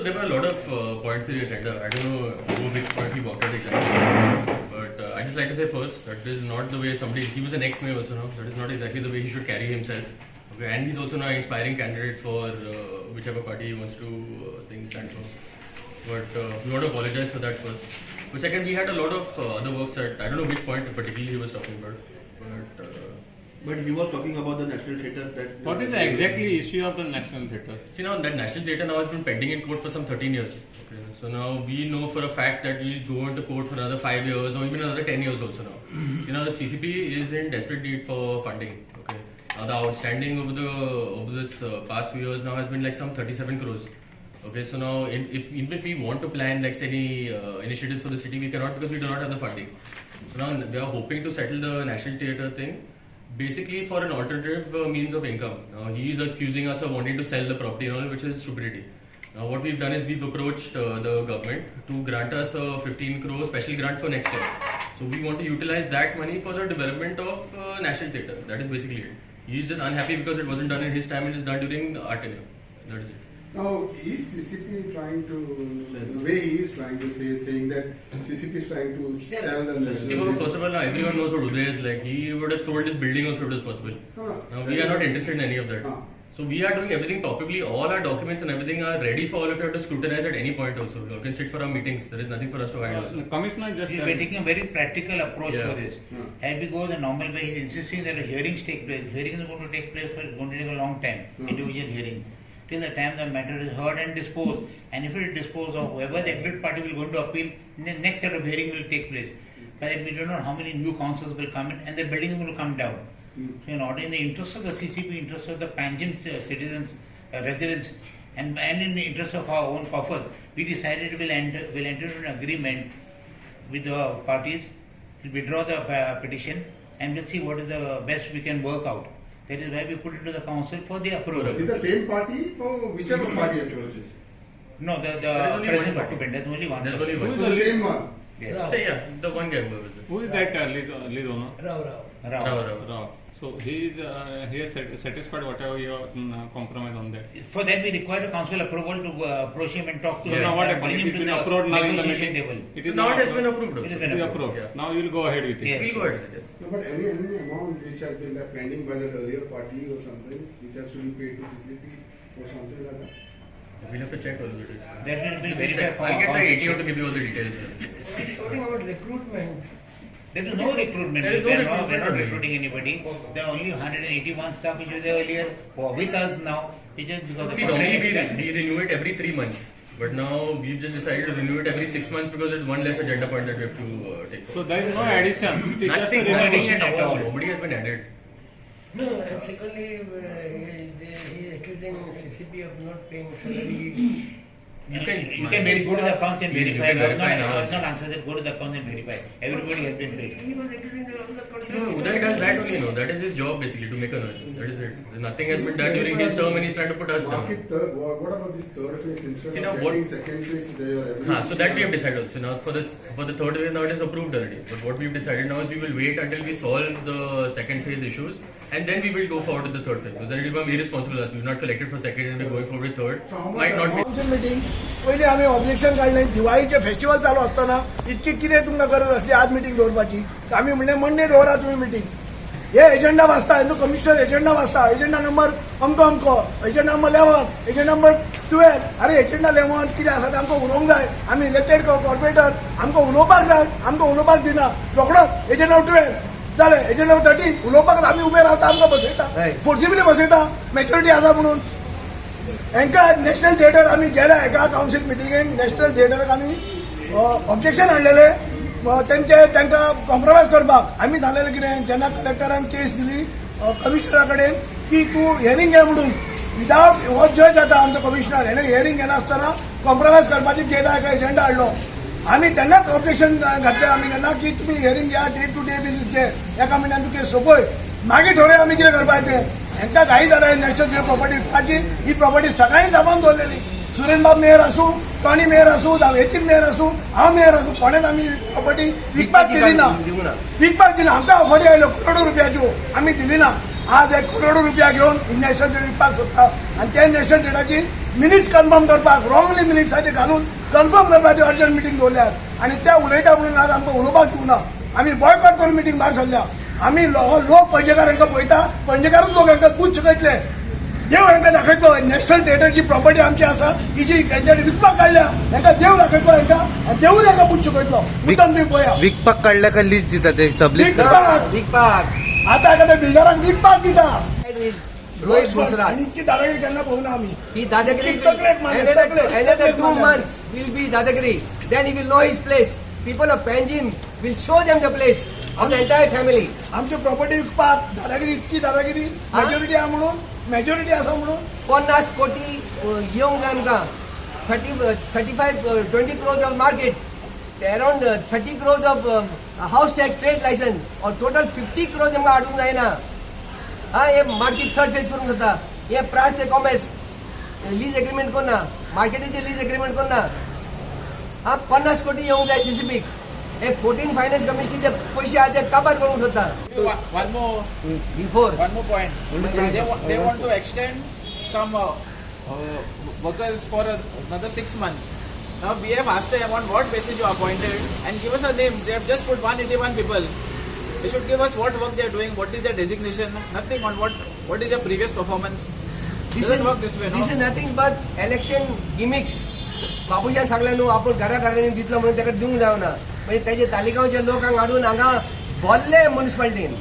So there were a lot of points in the agenda. I don't know which point he walked out exactly. But I just like to say first that is not the way somebody. He was an ex-mayor also now. That is not exactly the way he should carry himself. Okay, and he's also now an inspiring candidate for whichever party he wants to stand for. But we want to apologize for that first. But second, we had a lot of other works that I don't know which point particularly he was talking about. But he was talking about the National Theatre. That what is the exactly issue of the National Theatre? See now that National Theatre now has been pending in court for some 13 years. Okay. So now we know for a fact that we'll go into court for another 5 years or even another 10 years also now. See now the CCP is in desperate need for funding. Okay. Now the outstanding over this past few years now has been like some 37 crores. Okay. So now if we want to plan like any initiatives for the city, we cannot because we do not have the funding. So now we are hoping to settle the National Theatre thing. Basically for an alternative means of income. Now he is accusing us of wanting to sell the property and all, which is stupidity. Now what we've done is we've approached the government to grant us a 15 crore special grant for next year. So we want to utilize that money for the development of National Theatre. That is basically it. He is just unhappy because it wasn't done in his time and it's done during the art tenure. That is it. Now, is CCP trying to, the way he is trying to saying that CCP is trying to sell the National Theatre? First of all, now everyone knows what Uday is like. He would have sold his building also if it was possible. Now we are not interested in any of that. So we are doing everything palpably. All our documents and everything are ready for all of you to scrutinize at any point also. You can sit for our meetings. There is nothing for us to hide also. The commissioner just... We are taking a very practical approach for this. As we go the normal way, he is insisting that hearings take place. Hearings are going to take place for going to take a long time. Individual hearing. Till the time the matter is heard and disposed. And if it is disposed of, whoever the aggrieved party will go into appeal, the next set of hearing will take place. But we don't know how many new councils will come in and the building is going to come down. So in order, in the interest of the CCP, interest of the Panjim citizens, residents, and in the interest of our own coffers, we decided we'll enter into an agreement with the parties to withdraw the petition and we'll see what is the best we can work out. That is why we put it to the council for the approval. Is the same party or whichever party approaches? No, the present occupant. There's only one. There's only one. So the same one? Yes. So yeah, the one guy who was it. Who is that lead owner? Rao. Rao. So he is satisfied whatever your compromise on that. For that we require the council approval to approach him and talk to So him. now what and happened? bring It him is to approved the now in the negotiation meeting. table. It is Now it has been approved. It has It been is approved. approved. Yeah. Now you will go ahead with it. Yes. We'll go ahead, yes. No, but any amount which has been like pending by the earlier party or something, which has to be paid to CCP or something like that? We'll have to check all of it. That will be verified for I'll get the council. ATO to give you all the details. He's talking about recruitment. There is no recruitment. There is no We are recruitment. not recruiting anybody. There are only 181 staff which was there earlier who are with us now. It just because the See, contract normally is we renew it every 3 months. But now we've just decided to renew it every 6 months because it's one less agenda point that we have to take. So there is no addition. It is just a Nothing, renewal. addition at at all. all. Nobody has been added. No, and secondly, he is accusing CCP of not paying salary. You can go to the accounts and You verify. can verify I now. was not answer that. Go to the accounts and verify. Everybody has been paid. He was accusing the other country. No, Uday does that only, no. That is his job basically, to make a noise. That is it. Nothing has been done during his term and he's trying to put us down. What about this third phase instead See, now of what- getting second phase there? So that we have decided also. Now for the third phase now it is approved already. But what we've decided now is we will wait until we solve the second phase issues and then we will go forward with the third phase. Because then it will be irresponsible as we've not collected for second and we're going forward with third. Might not be. Council meeting पयलीं आमी objection काडलें दिवाळीचे festival चालू आसतना इतकी कितें तुमकां गरज आसली आज मिटींग दवरपाची आमी म्हणलें मंडे दवरा तुमी मिटींग हे एजेंडा वाचता हिंदू कमिशनर एजेंडा वाचता एजेंडा नंबर अमको एजेंडा नंबर 11 एजेंडा नंबर 12 अरे एजेंडा 11 कितें आसा तें आमकां उलोवंक जाय आमी इलेक्टेड कॉर्पोरेटर आमकां उलोवपाक जाय आमकां उलोवपाक दिना रोखडोच एजेंडा 12 जालें एजेंडा 13 उलोवपाक आमी उबे रावता आमकां बसयता फोर्सिबली बसयता मेजॉरिटी आसा म्हणून हांकां नॅशनल थिएटर आमी गेल्या एका कावन्सील मिटिंगेक नॅशनल थिएटराक आमी ऑब्जेक्शन हाडलेलें तांकां कॉम्प्रोमायज करपाक आमी सांगलेलें कितें जेन्ना कलेक्टरान केस दिली कमिशनरा कडेन की तूं हियरींग घे म्हणून विदावट हो जज जाता आमचो कमिशनर हेणें हियरींग घेनासतना कॉम्प्रोमायज करपाची डेटा एका एजेंडा हाडलो आमी तेन्नाच ऑब्जेक्शन घातलें आमी केन्ना की तुमी हियरींग घ्या डे टू डे बेसीस घे एका मिनिटान तूं केस सोंपय मागीर थोडें आमी कितें करपाचें हांकां घाई जाला नॅशनल प्रॉपर्टी विकपाची ही प्रॉपर्टी सगळ्यांनी जमावन दवरलेली सुरेनबाब मेयर आसूं टॉनी मेयर आसूं जावं यतीन मेयर आसूं हांव मेयर आसूं कोणेच आमी प्रॉपर्टी विकपाक दिली ना विकपाक दिना आमकां ऑफरी आयल्यो करोडो रुपयाच्यो आमी दिली ना आज 1 करोड रुपया घेवन नॅशनल थिएटर विकपाक सोदता आनी त्या नॅशनल थिएटराची मिनिट्स कन्फर्म करपाक रॉंगली मिनिट्साचे घालून कन्फर्म करपाची अर्जंट मिटींग दवरल्यात आनी त्या उलयता म्हणून आज आमकां उलोवपाक दिवना आमी बॉयकॉट करून मिटींग भायर सरल्या आमी लोक पणजेकार हांकां पळयता पणजेकारूच लोक हांकां बूथ शिकयतले देव हांकां दाखयतलो नॅशनल थिएटरची प्रॉपर्टी आमची आसा ही जी हेंच्यानी विकपाक काडल्या हांकां देव दाखयतलो हांकां देवूच हांकां बूथ शिकयतलो मुद्दम तुम्ही पळया विकपाक काडल्या काय लिस्ट दिता ते सबलिस्ट विकपाक आतां एखाद्या बिल्डराक विकपाक दिता Rohit Bosra. आणि इतकी दादागिरी केन्ना पळोवना आमी He Dadagiri Keep taqlek, man, taqlek. another Taqlek, 2 man. months will be Dadagiri. Then he will know his place. People of Panjim will show them the place of the entire family. आमची property विकपाक दादागिरी इतकी दादागिरी majority आहा म्हणून majority आसा म्हणून 50 कोटी येवंक जाय आमकां 20 crores of market, around 30 crores of house tax trade license, or total 50 crores आमकां हाडूंक जायना. हे मार्केट थर्ड फेज करूंक जाता हे प्रायस ते कॉमर्स लीज एग्रीमेंट करना मार्केटीचे लीज एग्रीमेंट करना 50 कोटी येवंक जाय सीसीपीक हे 14 फायनान्स कमिशनीचे पयशे आहा ते काबार करूंक सोदता One more before point. They want to extend some workers for another 6 months. Now we have asked them on what basis you are appointed and give us a name. They have just put 181 people. They should give us what work they are doing, what is their designation, nothing on what is their previous performance. Doesn't work this way, no? This is nothing but election gimmicks. Babujan Sangla न्हू आपण घराघरांनी दितलो म्हणून ताका दिवंक जावना म्हणजे त्याचे तालिगांवच्या लोकांक हाडून हांगा भरले म्युनिसिपालिटीन